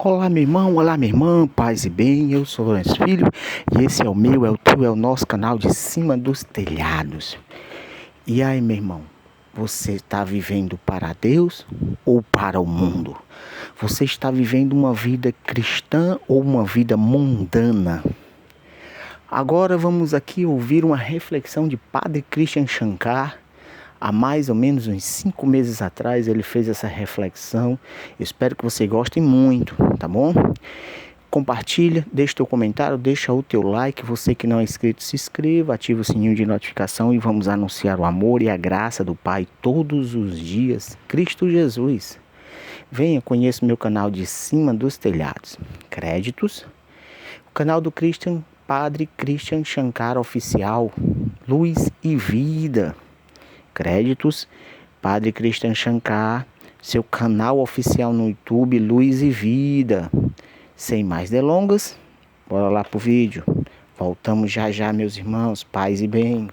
Olá meu irmão, olá minha irmã, paz e bem, eu sou Lourenço Filho e esse é o meu, é o teu, é o nosso canal de Cima dos Telhados. E aí meu irmão, você está vivendo para Deus ou para o mundo? Você está vivendo uma vida cristã ou uma vida mundana? Agora vamos aqui ouvir uma reflexão de Padre Christian Shankar. Há mais ou menos uns 5 meses atrás ele fez essa reflexão. Eu espero que você goste muito, tá bom? Compartilha, deixa teu comentário, deixa o teu like. Você que não é inscrito, se inscreva, ativa o sininho de notificação e vamos anunciar o amor e a graça do Pai todos os dias. Cristo Jesus. Venha, conheça o meu canal de Cima dos Telhados. Créditos. O canal do Padre Christian Shankar Oficial. Luz e Vida. Créditos, Padre Christian Shankar, seu canal oficial no YouTube, Luz e Vida. Sem mais delongas, bora lá pro vídeo. Voltamos já já, meus irmãos, paz e bem.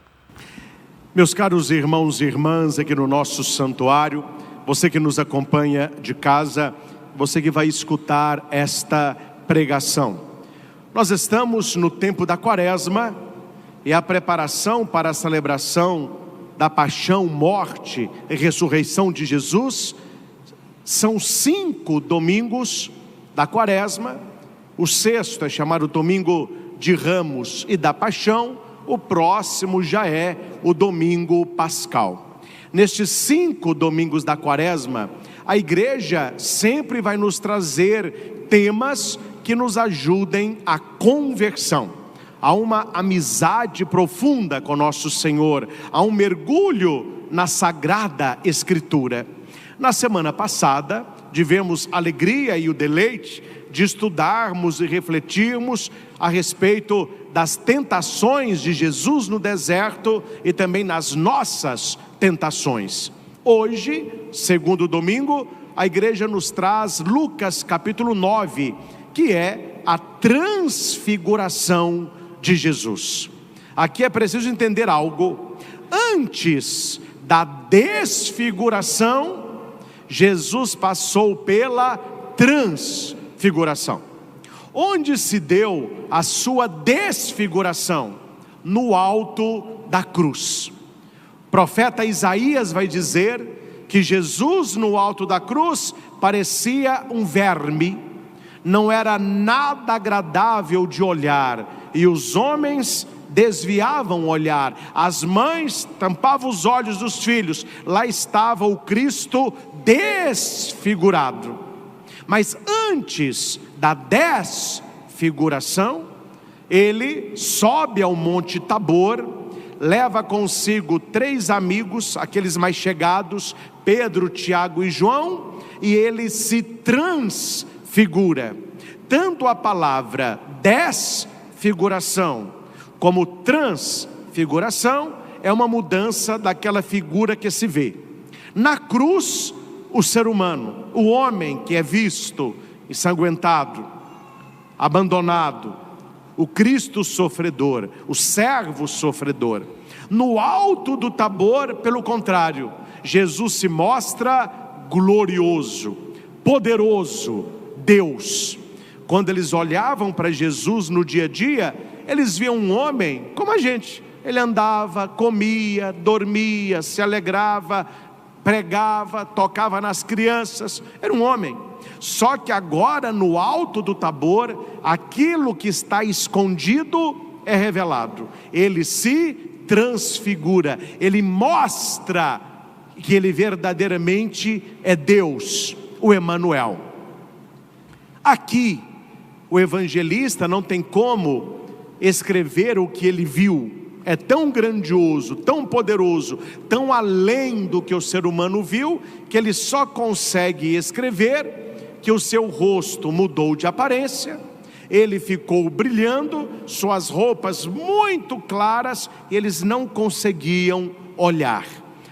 Meus caros irmãos e irmãs aqui no nosso santuário, você que nos acompanha de casa, você que vai escutar esta pregação. Nós estamos no tempo da Quaresma e a preparação para a celebração da paixão, morte e ressurreição de Jesus. São 5 domingos da Quaresma. O sexto é chamado Domingo de Ramos e da Paixão. O próximo já é o Domingo Pascal. Nestes 5 domingos da Quaresma, a igreja sempre vai nos trazer temas que nos ajudem à conversão. Há uma amizade profunda com nosso Senhor, há um mergulho na Sagrada Escritura. Na semana passada, tivemos a alegria e o deleite de estudarmos e refletirmos a respeito das tentações de Jesus no deserto e também nas nossas tentações. Hoje, segundo domingo, a igreja nos traz Lucas capítulo 9, que é a transfiguração de Jesus. Aqui é preciso entender algo. Antes da desfiguração, Jesus passou pela transfiguração. Onde se deu a sua desfiguração? No alto da cruz. O profeta Isaías vai dizer que Jesus no alto da cruz parecia um verme, não era nada agradável de olhar, e os homens desviavam o olhar, as mães tampavam os olhos dos filhos. Lá estava o Cristo desfigurado. Mas antes da desfiguração, ele sobe ao Monte Tabor, leva consigo 3 amigos, aqueles mais chegados, Pedro, Tiago e João, e ele se transfigura. Tanto a palavra desfiguração como transfiguração é uma mudança daquela figura que se vê. Na cruz, o ser humano, o homem que é visto ensanguentado, abandonado, o Cristo sofredor, o servo sofredor. No alto do Tabor, pelo contrário, Jesus se mostra glorioso, poderoso, Deus. Quando eles olhavam para Jesus no dia a dia, eles viam um homem como a gente. Ele andava, comia, dormia, se alegrava, pregava, tocava nas crianças. Era um homem. Só que agora no alto do Tabor, aquilo que está escondido é revelado. Ele se transfigura, ele mostra que ele verdadeiramente é Deus, o Emanuel. Aqui o evangelista não tem como escrever o que ele viu. É tão grandioso, tão poderoso, tão além do que o ser humano viu, que ele só consegue escrever que o seu rosto mudou de aparência, ele ficou brilhando, suas roupas muito claras, e eles não conseguiam olhar.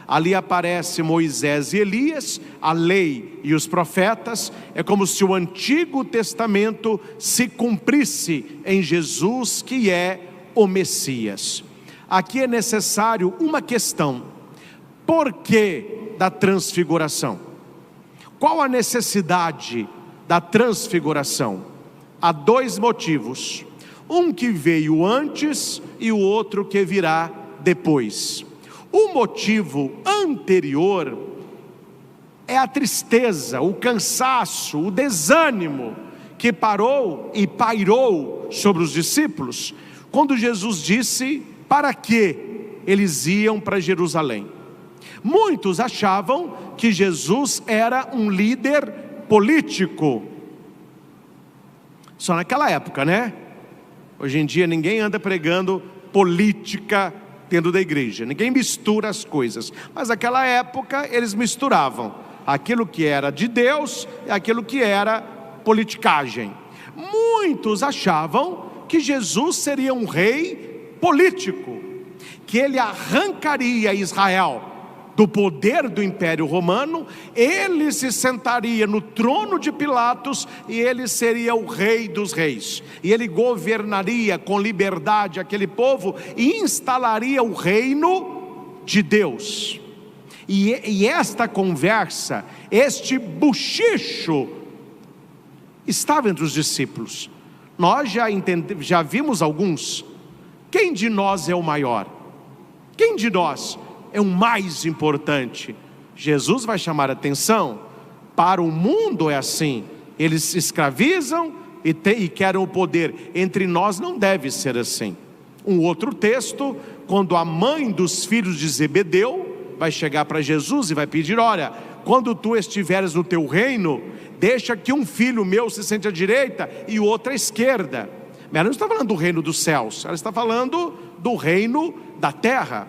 Ali aparece Moisés e Elias, a lei e os profetas. É como se o Antigo Testamento se cumprisse em Jesus, que é o Messias. Aqui é necessário uma questão: por que da transfiguração? Qual a necessidade da transfiguração. Há dois motivos, um que veio antes e o outro que virá depois. O motivo anterior é a tristeza, o cansaço, o desânimo que parou e pairou sobre os discípulos quando Jesus disse para que eles iam para Jerusalém. Muitos achavam que Jesus era um líder político, só naquela época, né? Hoje em dia ninguém anda pregando política dentro da igreja, ninguém mistura as coisas, mas naquela época eles misturavam aquilo que era de Deus e aquilo que era politicagem. Muitos achavam que Jesus seria um rei político, que ele arrancaria Israel do poder do Império Romano, ele se sentaria no trono de Pilatos e ele seria o rei dos reis, e ele governaria com liberdade aquele povo e instalaria o reino de Deus. E esta conversa, este bochicho, estava entre os discípulos. Nós já vimos alguns. Quem de nós é o maior? Quem de nós é o mais importante? Jesus vai chamar a atenção. Para o mundo é assim, eles se escravizam e querem o poder. Entre nós não deve ser assim. Um outro texto, quando a mãe dos filhos de Zebedeu vai chegar para Jesus e vai pedir: olha, quando tu estiveres no teu reino, deixa que um filho meu se sente à direita e o outro à esquerda. Mas ela não está falando do reino dos céus, ela está falando do reino da terra.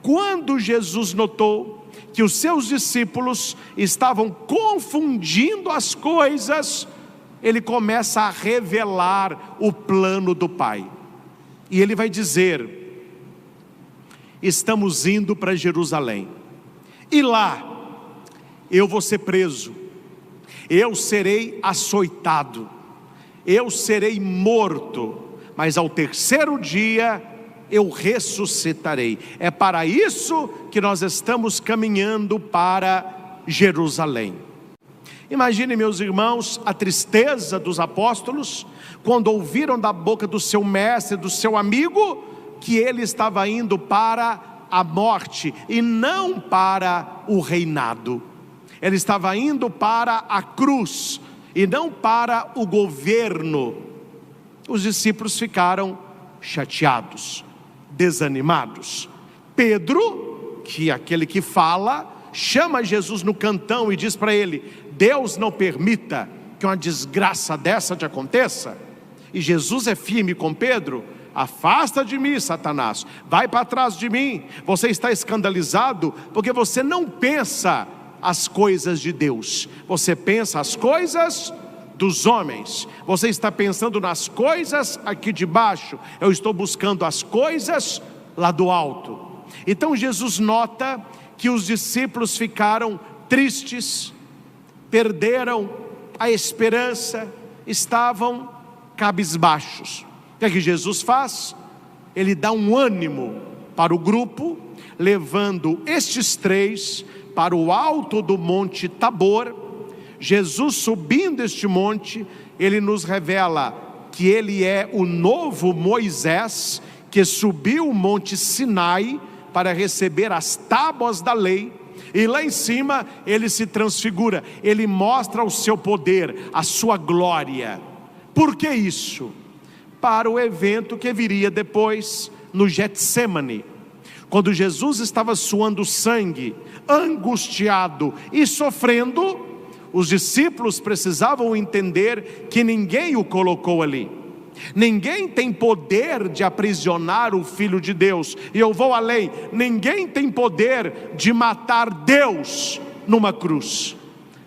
Quando Jesus notou que os seus discípulos estavam confundindo as coisas, ele começa a revelar o plano do Pai. E ele vai dizer: estamos indo para Jerusalém, e lá eu vou ser preso, eu serei açoitado, eu serei morto, mas ao terceiro dia eu ressuscitarei. É para isso que nós estamos caminhando para Jerusalém. Imagine, meus irmãos, a tristeza dos apóstolos quando ouviram da boca do seu mestre, do seu amigo, que ele estava indo para a morte e não para o reinado. Ele estava indo para a cruz e não para o governo. Os discípulos ficaram chateados, desanimados. Pedro, que é aquele que fala, chama Jesus no cantão e diz para ele: Deus não permita que uma desgraça dessa te aconteça. E Jesus é firme com Pedro: afasta de mim, Satanás, vai para trás de mim, você está escandalizado porque você não pensa as coisas de Deus, você pensa as coisas dos homens, você está pensando nas coisas aqui de baixo, eu estou buscando as coisas lá do alto. Então Jesus nota que os discípulos ficaram tristes, perderam a esperança, estavam cabisbaixos. O que é que Jesus faz? Ele dá um ânimo para o grupo, levando estes três para o alto do monte Tabor. Jesus subindo este monte, ele nos revela que ele é o novo Moisés, que subiu o monte Sinai para receber as tábuas da lei, e lá em cima ele se transfigura, ele mostra o seu poder, a sua glória. Por que isso? Para o evento que viria depois no Getsêmani, quando Jesus estava suando sangue, angustiado e sofrendo. Os discípulos precisavam entender que ninguém o colocou ali. Ninguém tem poder de aprisionar o Filho de Deus. E eu vou além: ninguém tem poder de matar Deus numa cruz,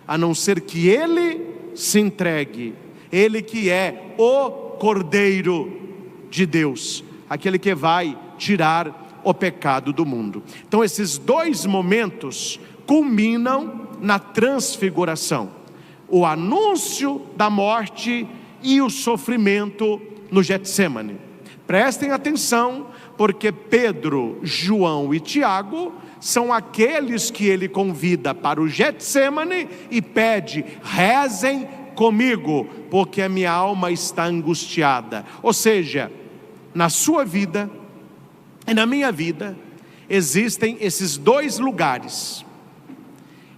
a não ser que Ele se entregue. Ele que é o Cordeiro de Deus, aquele que vai tirar o pecado do mundo. Então esses dois momentos culminam na transfiguração: o anúncio da morte e o sofrimento no Getsêmani. Prestem atenção, porque Pedro, João e Tiago são aqueles que ele convida para o Getsêmani e pede: rezem comigo, porque a minha alma está angustiada. Ou seja, na sua vida e na minha vida, existem esses dois lugares.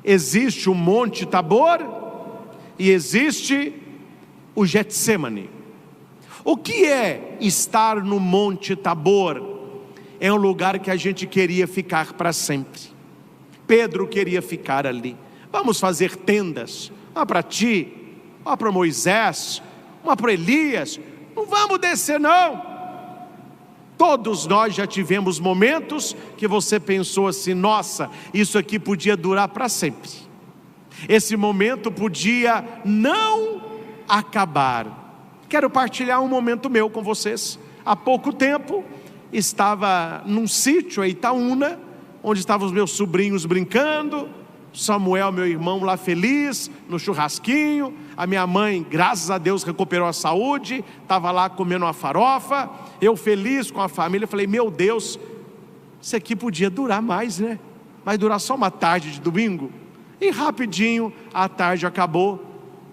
Existe o Monte Tabor e existe o Getsêmani. O que é estar no Monte Tabor? É um lugar que a gente queria ficar para sempre. Pedro queria ficar ali. Vamos fazer tendas, uma para ti, uma para Moisés, uma para Elias. Não vamos descer não. Todos nós já tivemos momentos que você pensou assim: nossa, isso aqui podia durar para sempre. Esse momento podia não acabar. Quero partilhar um momento meu com vocês. Há pouco tempo, estava num sítio em Itaúna, onde estavam os meus sobrinhos brincando, Samuel, meu irmão, lá feliz, no churrasquinho. A minha mãe, graças a Deus, recuperou a saúde, estava lá comendo uma farofa. Eu feliz com a família, falei: meu Deus, isso aqui podia durar mais, né? Vai durar só uma tarde de domingo. E rapidinho a tarde acabou,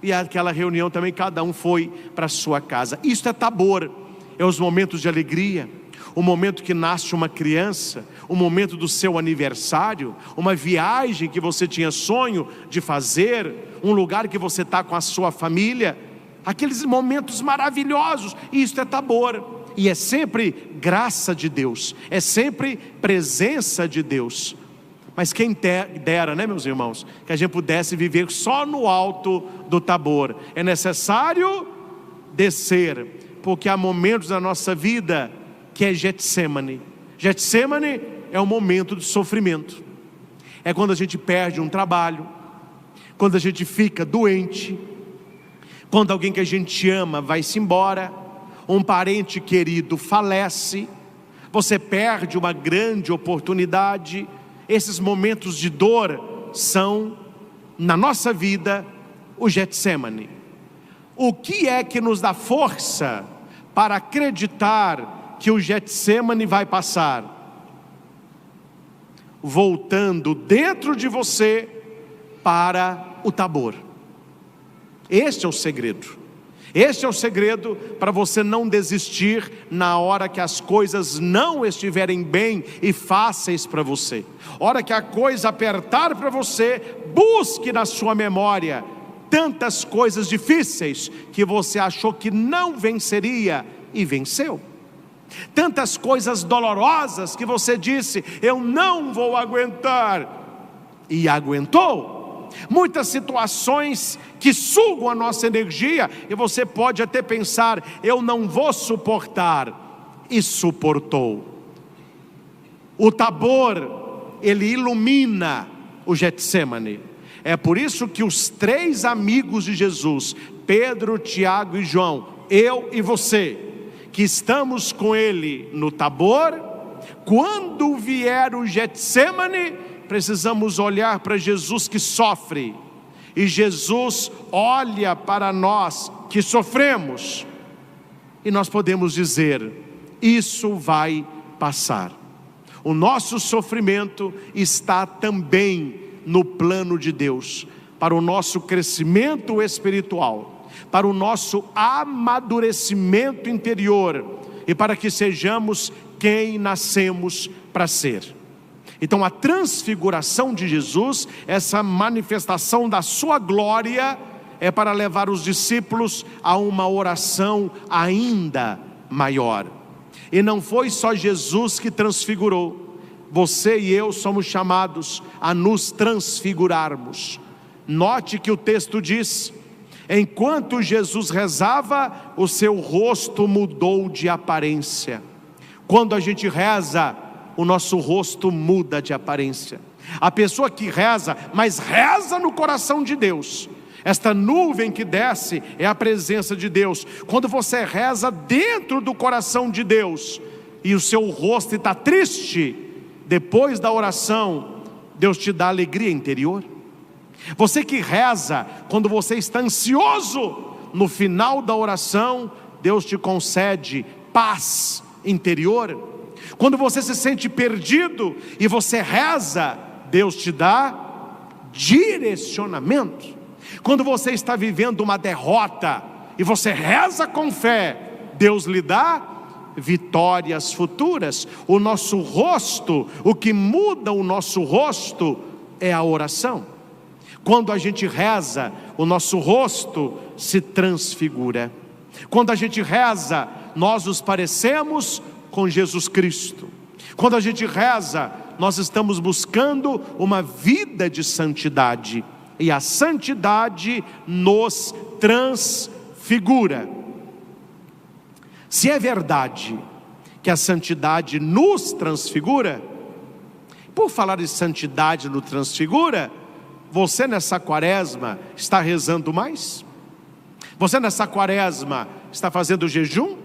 e aquela reunião também, cada um foi para a sua casa. Isso é Tabor, é os momentos de alegria, o momento que nasce uma criança, o momento do seu aniversário, uma viagem que você tinha sonho de fazer, um lugar que você está com a sua família, aqueles momentos maravilhosos. Isso é Tabor, e é sempre graça de Deus, é sempre presença de Deus. Mas quem dera, né, meus irmãos, que a gente pudesse viver só no alto do Tabor. É necessário descer, porque há momentos da nossa vida que é Getsêmani. Getsêmani é um momento de sofrimento. É quando a gente perde um trabalho, quando a gente fica doente, quando alguém que a gente ama vai-se embora, um parente querido falece, você perde uma grande oportunidade. Esses momentos de dor são, na nossa vida, o Getsêmani. O que é que nos dá força para acreditar que o Getsêmani vai passar? Voltando dentro de você para o Tabor. Este é o segredo. Este é o segredo para você não desistir na hora que as coisas não estiverem bem e fáceis para você. Hora que a coisa apertar para você, busque na sua memória tantas coisas difíceis que você achou que não venceria e venceu. Tantas coisas dolorosas que você disse: eu não vou aguentar, e aguentou. Muitas situações que sugam a nossa energia, e você pode até pensar: eu não vou suportar, e suportou. O Tabor, ele ilumina o Getsêmani. É por isso que os três amigos de Jesus, Pedro, Tiago e João, eu e você, que estamos com ele no Tabor, quando vier o Getsêmani, precisamos olhar para Jesus que sofre, e Jesus olha para nós que sofremos, e nós podemos dizer: isso vai passar. O nosso sofrimento está também no plano de Deus, para o nosso crescimento espiritual, para o nosso amadurecimento interior, e para que sejamos quem nascemos para ser. Então a transfiguração de Jesus, essa manifestação da sua glória, é para levar os discípulos a uma oração ainda maior. E não foi só Jesus que transfigurou. Você e eu somos chamados a nos transfigurarmos. Note que o texto diz: enquanto Jesus rezava, o seu rosto mudou de aparência. Quando a gente reza, o nosso rosto muda de aparência. A pessoa que reza, mas reza no coração de Deus, esta nuvem que desce é a presença de Deus. Quando você reza dentro do coração de Deus, e o seu rosto está triste, depois da oração, Deus te dá alegria interior. Você que reza, quando você está ansioso, no final da oração, Deus te concede paz interior. Quando você se sente perdido e você reza, Deus te dá direcionamento. Quando você está vivendo uma derrota e você reza com fé, Deus lhe dá vitórias futuras. O nosso rosto, o que muda o nosso rosto é a oração. Quando a gente reza, o nosso rosto se transfigura. Quando a gente reza, nós nos parecemos com Jesus Cristo. Quando a gente reza, nós estamos buscando uma vida de santidade, e a santidade nos transfigura. Se é verdade que a santidade nos transfigura, por falar de santidade nos transfigura, você nessa quaresma está rezando mais? Você nessa quaresma está fazendo jejum?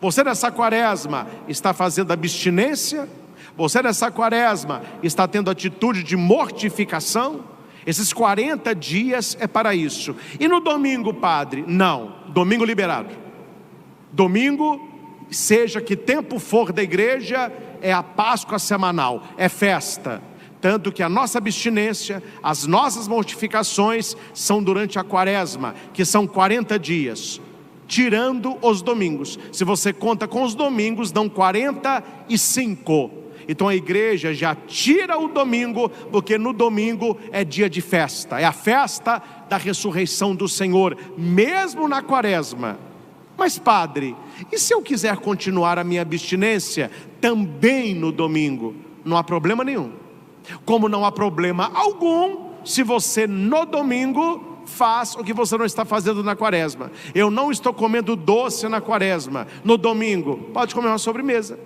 Você nessa quaresma está fazendo abstinência? Você nessa quaresma está tendo atitude de mortificação? Esses 40 dias é para isso. E no domingo, padre? Não, domingo liberado. Domingo, seja que tempo for da igreja, é a Páscoa semanal, é festa. Tanto que a nossa abstinência, as nossas mortificações são durante a quaresma, que são 40 dias, tirando os domingos. Se você conta com os domingos, dão 45. Então a igreja já tira o domingo, porque no domingo é dia de festa, é a festa da ressurreição do Senhor, mesmo na quaresma. Mas padre, e se eu quiser continuar a minha abstinência também no domingo? Não há problema nenhum. Como não há problema algum se você no domingo faz o que você não está fazendo na quaresma. Eu não estou comendo doce na quaresma. No domingo, pode comer uma sobremesa.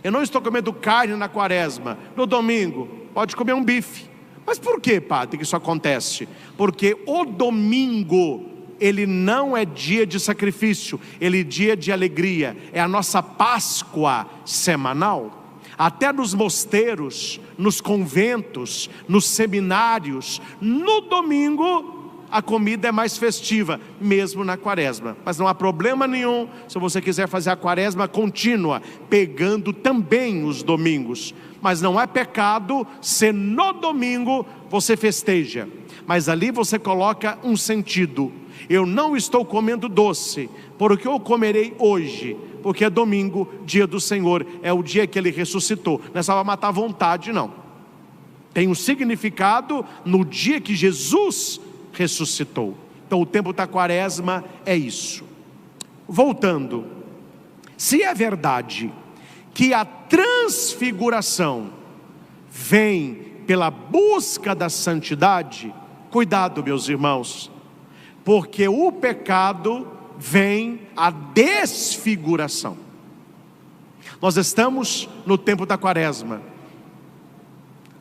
Eu não estou comendo carne na quaresma. No domingo, pode comer um bife. Mas por que, padre, que isso acontece? Porque o domingo, ele não é dia de sacrifício, ele é dia de alegria. É a nossa Páscoa semanal. Até nos mosteiros, nos conventos, nos seminários, no domingo a comida é mais festiva, mesmo na quaresma. Mas não há problema nenhum se você quiser fazer a quaresma contínua, pegando também os domingos. Mas não é pecado se no domingo você festeja, mas ali você coloca um sentido: eu não estou comendo doce, porque eu comerei hoje, porque é domingo, dia do Senhor, é o dia que Ele ressuscitou. Não é só para matar a vontade, não. Tem um significado no dia que Jesus ressuscitou. Então o tempo da quaresma é isso. Voltando, se é verdade que a transfiguração vem pela busca da santidade, cuidado, meus irmãos, porque o pecado vem a desfiguração. Nós estamos no tempo da quaresma.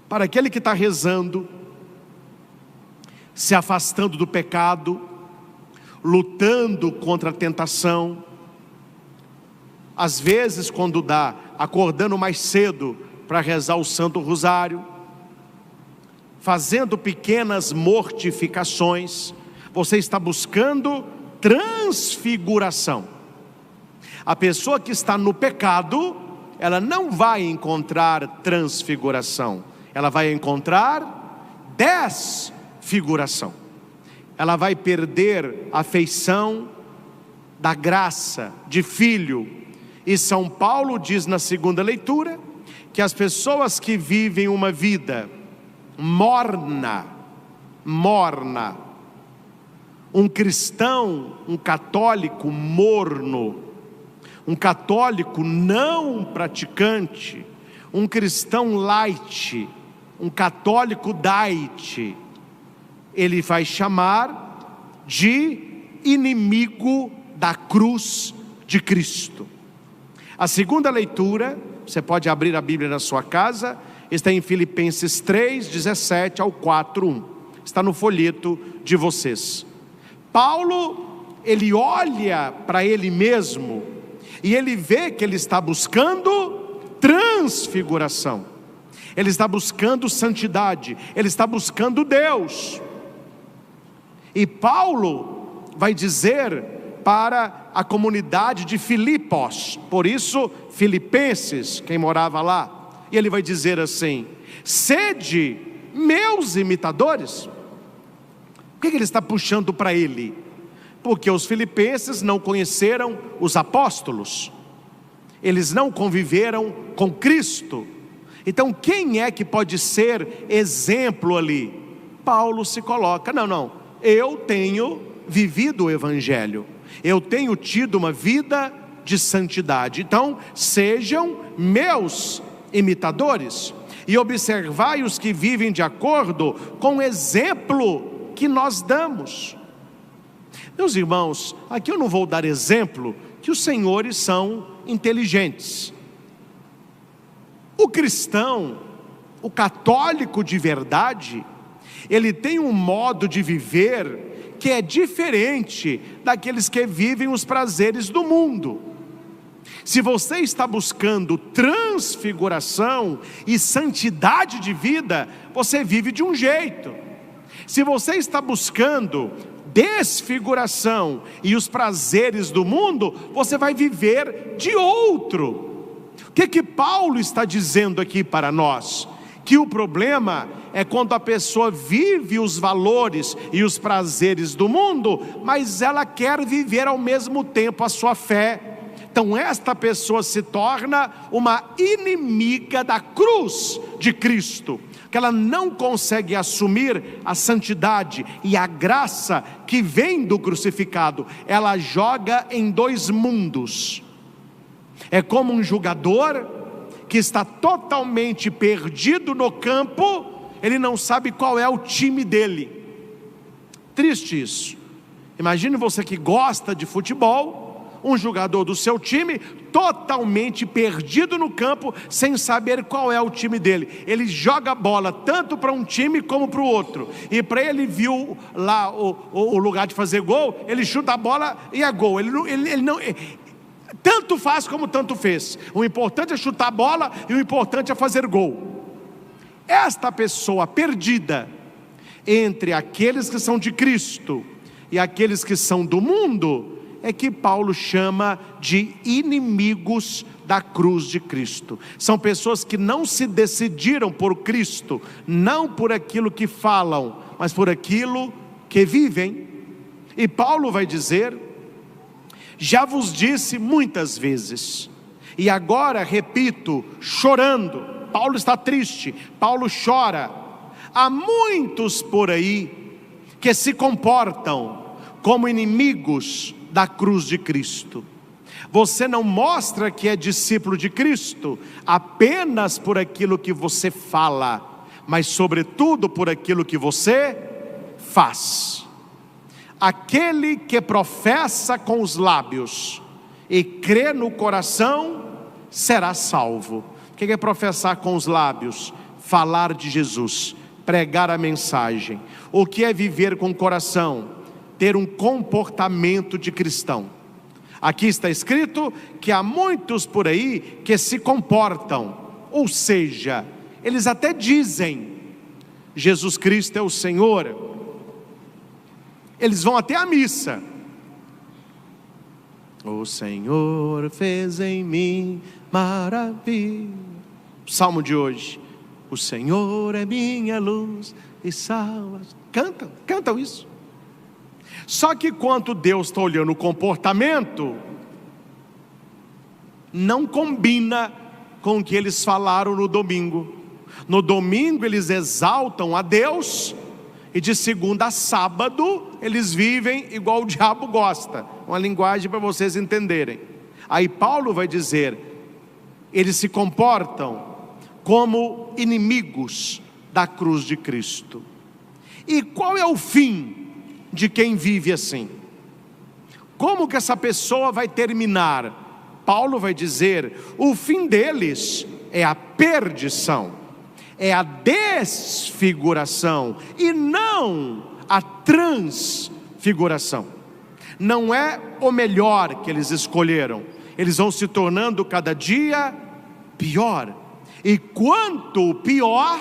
Para aquele que está rezando, se afastando do pecado, lutando contra a tentação, às vezes quando dá, acordando mais cedo para rezar o Santo Rosário, fazendo pequenas mortificações, você está buscando transfiguração. A pessoa que está no pecado, ela não vai encontrar transfiguração, ela vai encontrar desfiguração. Ela vai perder a feição da graça de filho. E São Paulo diz na segunda leitura que as pessoas que vivem uma vida morna, um cristão, um católico morno, um católico não praticante, um cristão light, um católico diet, ele vai chamar de inimigo da cruz de Cristo. A segunda leitura, você pode abrir a Bíblia na sua casa, está em Filipenses 3, 17 ao 4, 1. Está no folheto de vocês. Paulo, ele olha para ele mesmo e ele vê que ele está buscando transfiguração. Ele está buscando santidade, ele está buscando Deus. E Paulo vai dizer para a comunidade de Filipos, por isso Filipenses, quem morava lá, e ele vai dizer assim: sede meus imitadores. Por que ele está puxando para ele? Porque os filipenses não conheceram os apóstolos, eles não conviveram com Cristo. Então quem é que pode ser exemplo ali? Paulo se coloca: não, eu tenho vivido o Evangelho, eu tenho tido uma vida de santidade, então sejam meus imitadores, e observai os que vivem de acordo com o exemplo que nós damos. Meus irmãos, aqui eu não vou dar exemplo que os senhores são inteligentes. O cristão, o católico de verdade, ele tem um modo de viver que é diferente daqueles que vivem os prazeres do mundo. Se você está buscando transfiguração e santidade de vida, você vive de um jeito. Se você está buscando desfiguração e os prazeres do mundo, você vai viver de outro. O que Paulo está dizendo aqui para nós? Que o problema é quando a pessoa vive os valores e os prazeres do mundo, mas ela quer viver ao mesmo tempo a sua fé. Então esta pessoa se torna uma inimiga da cruz de Cristo, que ela não consegue assumir a santidade e a graça que vem do crucificado. Ela joga em dois mundos. É como um jogador que está totalmente perdido no campo, ele não sabe qual é o time dele. Triste isso. Imagine você que gosta de futebol, um jogador do seu time totalmente perdido no campo, sem saber qual é o time dele. Ele joga a bola tanto para um time como para o outro, e para ele viu lá o lugar de fazer gol, ele chuta a bola e é gol. Ele não tanto faz como tanto fez. O importante é chutar a bola e o importante é fazer gol. Esta pessoa perdida entre aqueles que são de Cristo e aqueles que são do mundo é que Paulo chama de inimigos da cruz de Cristo. São pessoas que não se decidiram por Cristo, não por aquilo que falam, mas por aquilo que vivem. E Paulo vai dizer: já vos disse muitas vezes, e agora repito, chorando. Paulo está triste, Paulo chora. Há muitos por aí que se comportam como inimigos da cruz de Cristo. Você não mostra que é discípulo de Cristo apenas por aquilo que você fala, mas sobretudo por aquilo que você faz. Aquele que professa com os lábios e crê no coração será salvo. O que é professar com os lábios? Falar de Jesus, pregar a mensagem. O que é viver com o coração? Ter um comportamento de cristão. Aqui está escrito que há muitos por aí que se comportam, ou seja, eles até dizem Jesus Cristo é o Senhor, eles vão até a missa. O Senhor fez em mim maravilha. Salmo de hoje: o Senhor é minha luz e salva. Cantam isso. Só que quando Deus está olhando o comportamento, não combina com o que eles falaram no domingo. No domingo eles exaltam a Deus, e de segunda a sábado eles vivem igual o diabo gosta. Uma linguagem para vocês entenderem. Aí Paulo vai dizer: eles se comportam como inimigos da cruz de Cristo. E qual é o fim de quem vive assim? Como que essa pessoa vai terminar? Paulo vai dizer: o fim deles é a perdição, é a desfiguração, e não a transfiguração. Não é o melhor que eles escolheram, eles vão se tornando cada dia pior, e quanto pior,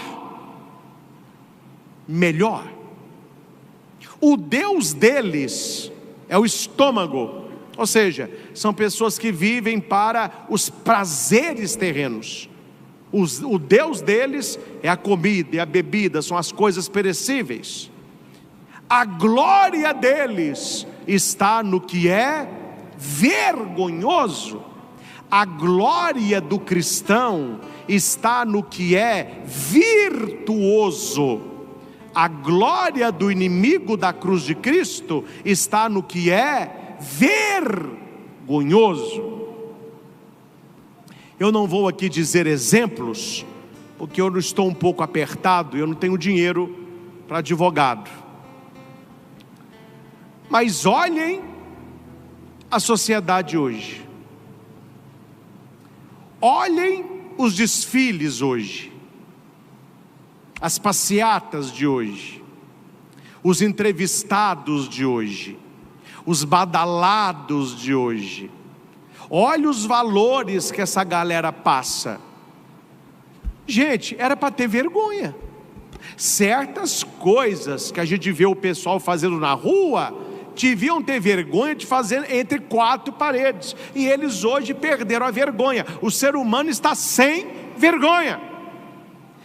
melhor. O Deus deles é o estômago, ou seja, são pessoas que vivem para os prazeres terrenos. O Deus deles é a comida, é a bebida, são as coisas perecíveis. A glória deles está no que é vergonhoso. A glória do cristão está no que é virtuoso. A glória do inimigo da cruz de Cristo está no que é vergonhoso. Eu não vou aqui dizer exemplos, porque eu não estou um pouco apertado, eu não tenho dinheiro para advogado. Mas olhem a sociedade hoje. Olhem os desfiles hoje, as passeatas de hoje, os entrevistados de hoje, os badalados de hoje. Olha os valores que essa galera passa. Gente, era para ter vergonha. Certas coisas que a gente vê o pessoal fazendo na rua, deviam ter vergonha de fazer entre quatro paredes, e eles hoje perderam a vergonha. O ser humano está sem vergonha,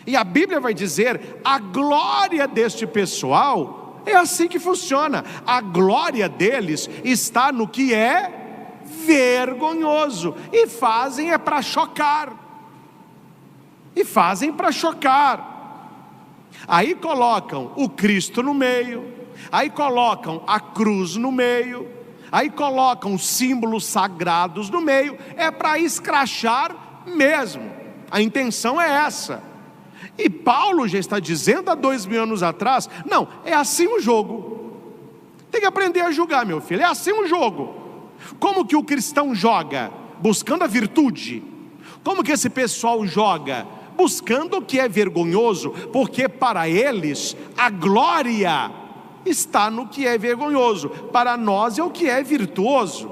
e a Bíblia vai dizer, a glória deste pessoal, é assim que funciona, a glória deles está no que é vergonhoso, e fazem é para chocar, aí colocam o Cristo no meio, aí colocam a cruz no meio, aí colocam símbolos sagrados no meio, é para escrachar mesmo, a intenção é essa. E Paulo já está dizendo há 2000 anos atrás, não, é assim o jogo, tem que aprender a julgar, meu filho, é assim o jogo. Como que o cristão joga? Buscando a virtude. Como que esse pessoal joga? Buscando o que é vergonhoso, porque para eles a glória está no que é vergonhoso, para nós é o que é virtuoso.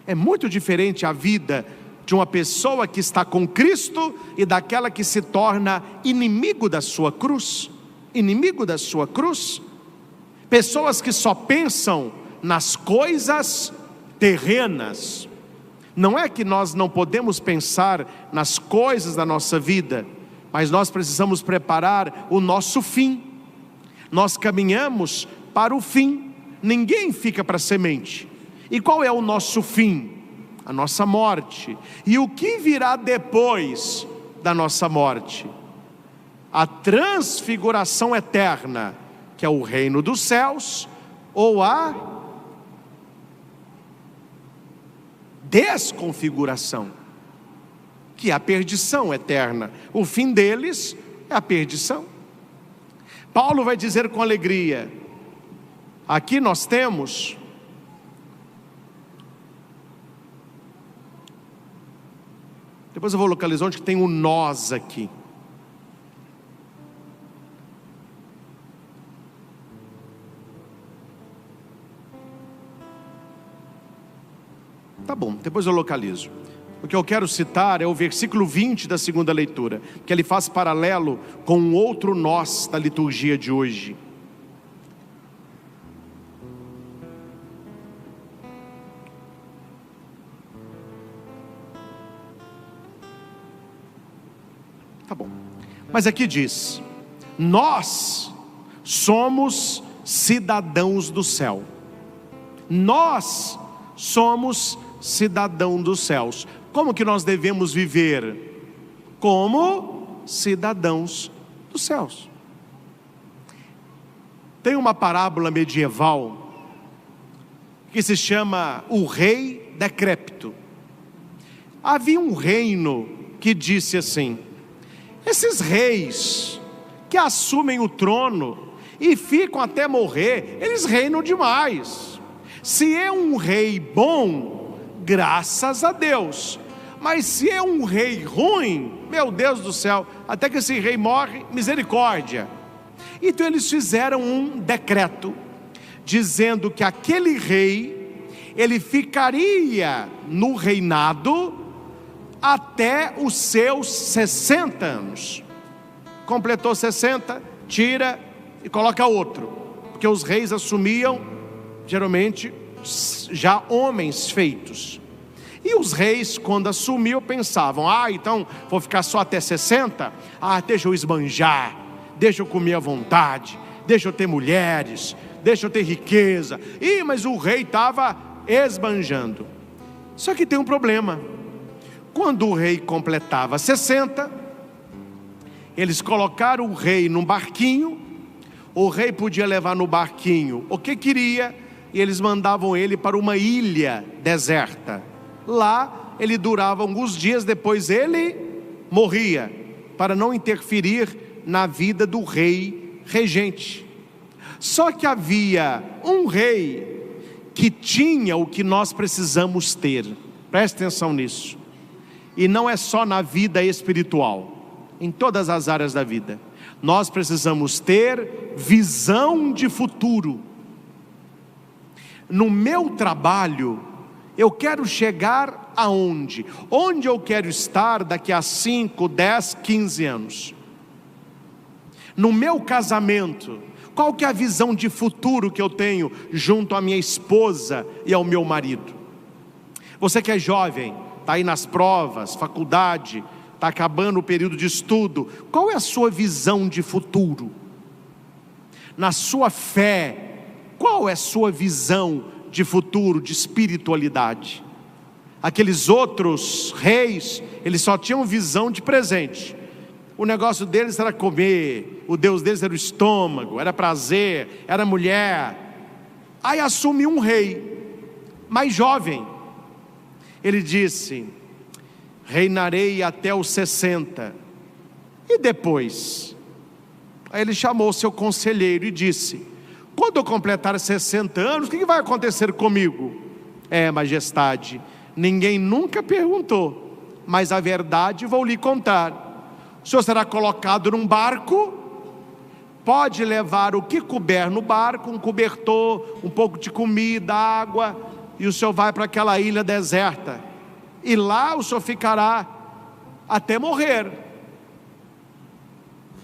É muito diferente a vida de uma pessoa que está com Cristo e daquela que se torna inimigo da sua cruz. Pessoas que só pensam nas coisas terrenas. Não é que nós não podemos pensar nas coisas da nossa vida, mas nós precisamos preparar o nosso fim. Nós caminhamos para o fim, ninguém fica para a semente. E qual é o nosso fim? A nossa morte. E o que virá depois da nossa morte? A transfiguração eterna, que é o reino dos céus, ou a desconfiguração, que é a perdição eterna. O fim deles é a perdição. Paulo vai dizer com alegria, aqui nós temos depois eu vou localizar onde que tem o nós aqui. Tá bom, depois eu localizo. O que eu quero citar é o versículo 20 da segunda leitura, que ele faz paralelo com um outro nós da liturgia de hoje. Tá bom, mas aqui diz, nós somos cidadãos do céu. Nós somos cidadão dos céus. Como que nós devemos viver? Como cidadãos dos céus. Tem uma parábola medieval que se chama o rei decrépito. Havia um reino que disse assim, esses reis que assumem o trono e ficam até morrer, eles reinam demais. Se é um rei bom, graças a Deus, mas se é um rei ruim, meu Deus do céu, até que esse rei morre, misericórdia. Então eles fizeram um decreto, dizendo que aquele rei, ele ficaria no reinado até os seus 60 anos, completou 60, tira e coloca outro, porque os reis assumiam, geralmente, já homens feitos. E os reis, quando assumiam, pensavam, então vou ficar só até 60? Deixa eu esbanjar, deixa eu comer à vontade, deixa eu ter mulheres, deixa eu ter riqueza. Mas o rei estava esbanjando. Só que tem um problema. Quando o rei completava 60, eles colocaram o rei num barquinho. O rei podia levar no barquinho o que queria, e eles mandavam ele para uma ilha deserta. Lá ele durava alguns dias, depois ele morria, para não interferir na vida do rei regente. Só que havia um rei que tinha o que nós precisamos ter. Preste atenção nisso. E não é só na vida espiritual, em todas as áreas da vida. Nós precisamos ter visão de futuro. No meu trabalho, eu quero chegar aonde? Onde eu quero estar daqui a 5, 10, 15 anos? No meu casamento, qual que é a visão de futuro que eu tenho junto à minha esposa e ao meu marido? Você que é jovem, está aí nas provas, faculdade, está acabando o período de estudo, qual é a sua visão de futuro? Na sua fé, qual é a sua visão de futuro, de espiritualidade? Aqueles outros reis, eles só tinham visão de presente. O negócio deles era comer, o Deus deles era o estômago, era prazer, era mulher. Aí assume um rei, mais jovem. Ele disse: reinarei até os 60. E depois? Aí ele chamou seu conselheiro e disse: quando eu completar 60 anos, o que vai acontecer comigo? Majestade, ninguém nunca perguntou, mas a verdade vou lhe contar. O senhor será colocado num barco, pode levar o que couber no barco, um cobertor, um pouco de comida, água, e o senhor vai para aquela ilha deserta, e lá o senhor ficará até morrer.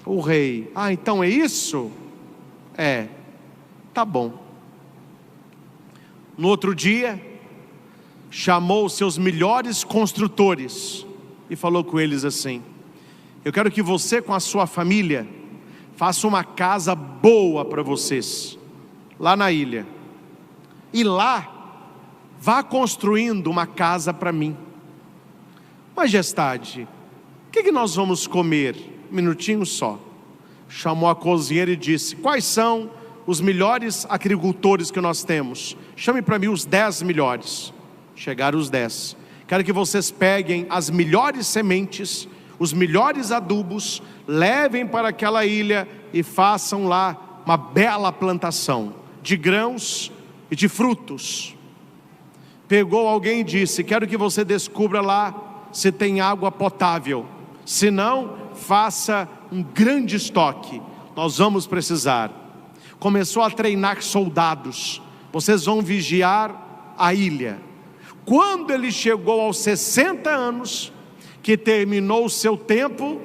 O rei: então é isso? Tá bom. No outro dia, chamou os seus melhores construtores e falou com eles assim: eu quero que você com a sua família faça uma casa boa para vocês, lá na ilha. E lá, vá construindo uma casa para mim. Majestade, o que nós vamos comer? Um minutinho só. Chamou a cozinheira e disse: quais são os melhores agricultores que nós temos? Chame para mim os 10 melhores. Chegaram os 10. Quero que vocês peguem as melhores sementes, os melhores adubos, levem para aquela ilha e façam lá uma bela plantação de grãos e de frutos. Pegou alguém e disse: quero que você descubra lá se tem água potável, se não, faça um grande estoque, nós vamos precisar. Começou a treinar soldados: vocês vão vigiar a ilha. Quando ele chegou aos 60 anos, que terminou o seu tempo,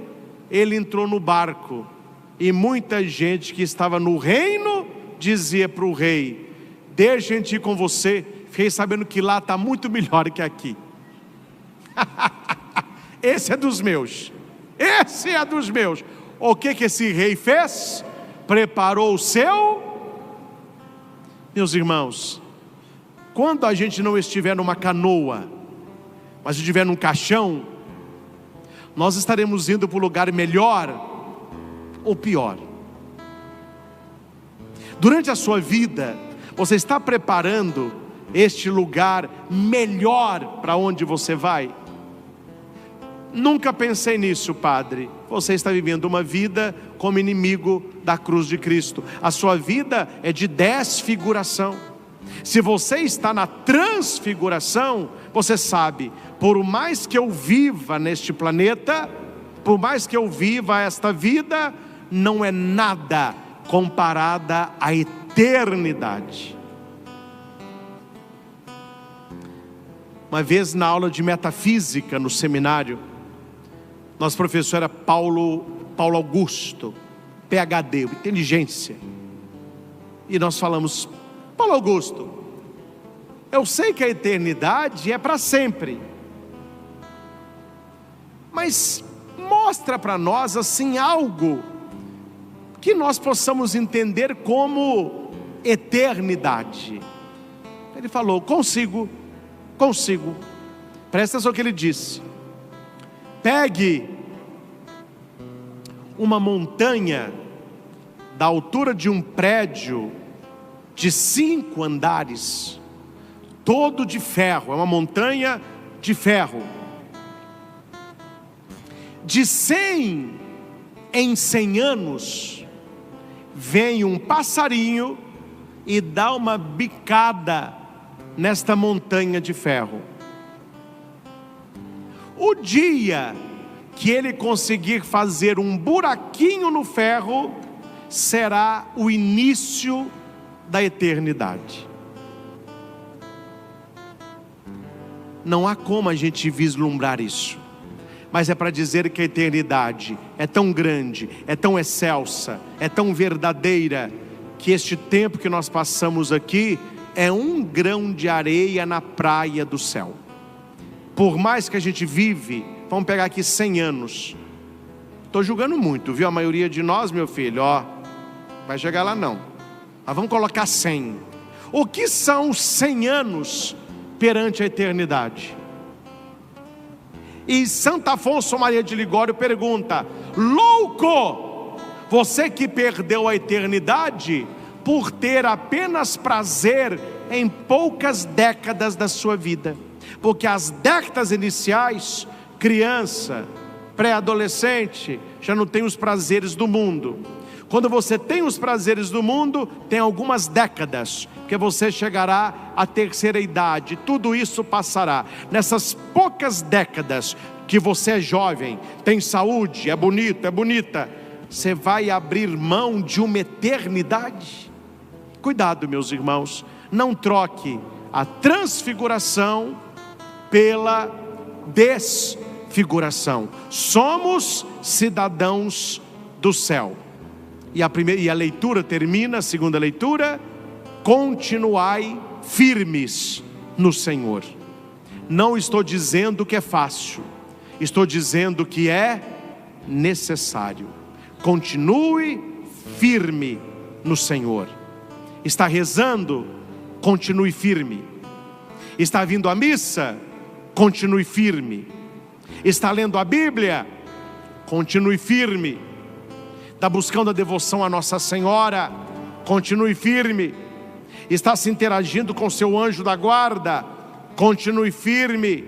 ele entrou no barco, e muita gente que estava no reino dizia para o rei: deixa a gente ir com você, fiquei sabendo que lá está muito melhor que aqui. Esse é dos meus, esse é dos meus. O que esse rei fez? Preparou o seu. Meus irmãos, quando a gente não estiver numa canoa, mas estiver num caixão, nós estaremos indo para o lugar melhor ou pior. Durante a sua vida, você está preparando este lugar melhor para onde você vai? Nunca pensei nisso, padre. Você está vivendo uma vida como inimigo da cruz de Cristo. A sua vida é de desfiguração. Se você está na transfiguração, você sabe, por mais que eu viva neste planeta, por mais que eu viva esta vida, não é nada comparada à eternidade. Uma vez na aula de metafísica no seminário, nosso professor era Paulo Augusto, PhD, inteligência. E nós falamos: Paulo Augusto, eu sei que a eternidade é para sempre, mas mostra para nós assim algo que nós possamos entender como eternidade. Ele falou: consigo. Presta atenção no que ele disse. Pegue uma montanha da altura de um prédio de 5 andares, todo de ferro, é uma montanha de ferro. De 100 em 100 anos, vem um passarinho e dá uma bicada nesta montanha de ferro. O dia que ele conseguir fazer um buraquinho no ferro, será o início da eternidade. Não há como a gente vislumbrar isso, mas é para dizer que a eternidade é tão grande, é tão excelsa, é tão verdadeira, que este tempo que nós passamos aqui é um grão de areia na praia do céu. Por mais que a gente vive, vamos pegar aqui 100 anos, estou julgando muito, viu? A maioria de nós, meu filho, vai chegar lá não, mas vamos colocar 100. O que são 100 anos perante a eternidade? E Santo Afonso Maria de Ligório pergunta: louco, você que perdeu a eternidade por ter apenas prazer em poucas décadas da sua vida. Porque as décadas iniciais, criança, pré-adolescente, já não tem os prazeres do mundo. Quando você tem os prazeres do mundo, tem algumas décadas, porque você chegará à terceira idade, tudo isso passará. Nessas poucas décadas que você é jovem, tem saúde, é bonito, é bonita, você vai abrir mão de uma eternidade? Cuidado, meus irmãos, não troque a transfiguração pela desfiguração. Somos cidadãos do céu. E a leitura termina, a segunda leitura: continuai firmes no Senhor. Não estou dizendo que é fácil, estou dizendo que é necessário. Continue firme no Senhor. Está rezando? Continue firme. Está vindo à missa? Continue firme. Está lendo a Bíblia? Continue firme. Está buscando a devoção à Nossa Senhora? Continue firme. Está se interagindo com seu anjo da guarda? Continue firme.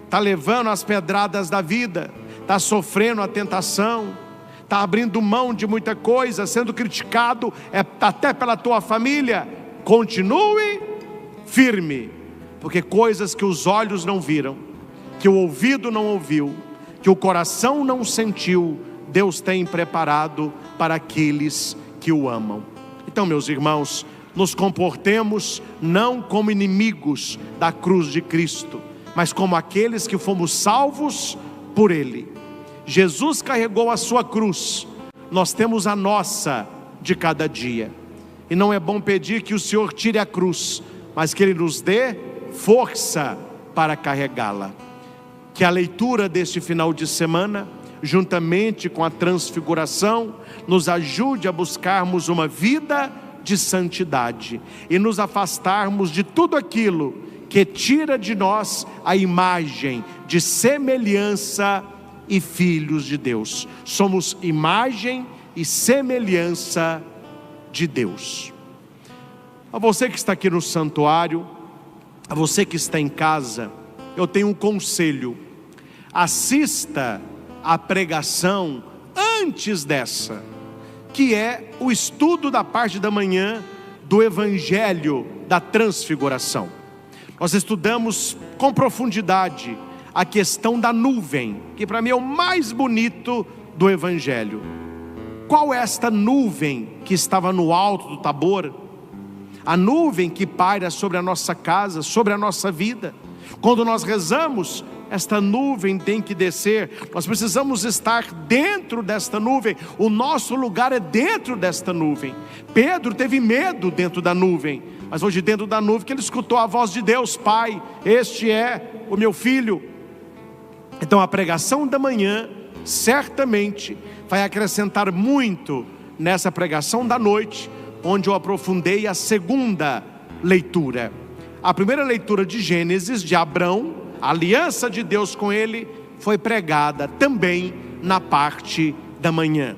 Está levando as pedradas da vida? Está sofrendo a tentação? Está abrindo mão de muita coisa, sendo criticado até pela tua família? Continue firme, porque coisas que os olhos não viram, que o ouvido não ouviu, que o coração não sentiu, Deus tem preparado para aqueles que o amam. Então, meus irmãos, nos comportemos não como inimigos da cruz de Cristo, mas como aqueles que fomos salvos por Ele. Jesus carregou a sua cruz, nós temos a nossa de cada dia. E não é bom pedir que o Senhor tire a cruz, mas que Ele nos dê força para carregá-la. Que a leitura deste final de semana, juntamente com a transfiguração, nos ajude a buscarmos uma vida de santidade e nos afastarmos de tudo aquilo que tira de nós a imagem de semelhança e filhos de Deus. Somos imagem e semelhança de Deus. A você que está aqui no santuário, a você que está em casa, eu tenho um conselho: assista a pregação antes dessa, que é o estudo da parte da manhã do Evangelho da Transfiguração. Nós estudamos com profundidade a questão da nuvem, que para mim é o mais bonito do Evangelho. Qual é esta nuvem que estava no alto do Tabor? A nuvem que paira sobre a nossa casa, sobre a nossa vida. Quando nós rezamos, esta nuvem tem que descer, nós precisamos estar dentro desta nuvem, o nosso lugar é dentro desta nuvem. Pedro teve medo dentro da nuvem, mas foi de dentro da nuvem que ele escutou a voz de Deus: Pai, este é o meu filho. Então a pregação da manhã certamente vai acrescentar muito nessa pregação da noite, onde eu aprofundei a segunda leitura. A primeira leitura de Gênesis, de Abrão, a aliança de Deus com ele, foi pregada também na parte da manhã.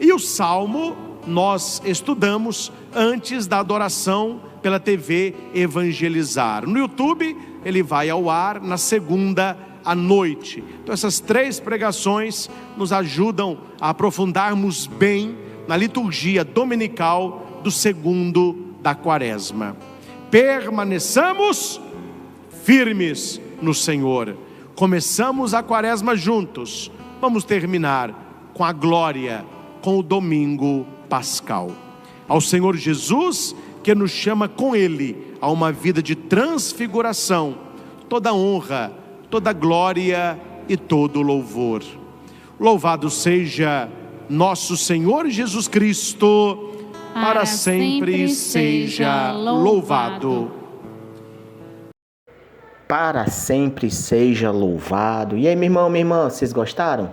E o Salmo nós estudamos antes da adoração pela TV Evangelizar. No YouTube ele vai ao ar na segunda à noite. Então essas 3 pregações nos ajudam a aprofundarmos bem na liturgia dominical do segundo da quaresma. Permaneçamos firmes no Senhor. Começamos a quaresma juntos, vamos terminar com a glória, com o domingo pascal. Ao Senhor Jesus, que nos chama com Ele a uma vida de transfiguração, toda honra, toda glória e todo louvor. Louvado seja nosso Senhor Jesus Cristo, para sempre seja louvado. Para sempre seja louvado. E aí, meu irmão, minha irmã, vocês gostaram?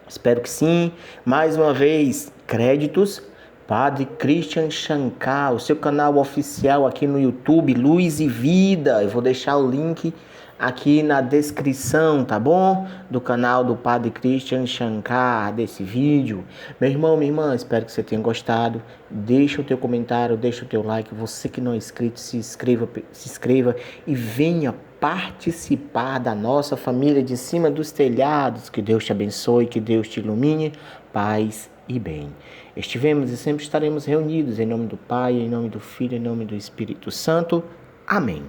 Espero que sim. Mais uma vez, créditos, Padre Christian Shankar, o seu canal oficial aqui no YouTube, Luz e Vida. Eu vou deixar o link aqui na descrição, tá bom? Do canal do Padre Christian Shankar, desse vídeo. Meu irmão, minha irmã, espero que você tenha gostado. Deixa o teu comentário, deixa o teu like. Você que não é inscrito, se inscreva e venha participar da nossa família de cima dos telhados. Que Deus te abençoe, que Deus te ilumine, paz e bem. Estivemos e sempre estaremos reunidos em nome do Pai, em nome do Filho, em nome do Espírito Santo. Amém.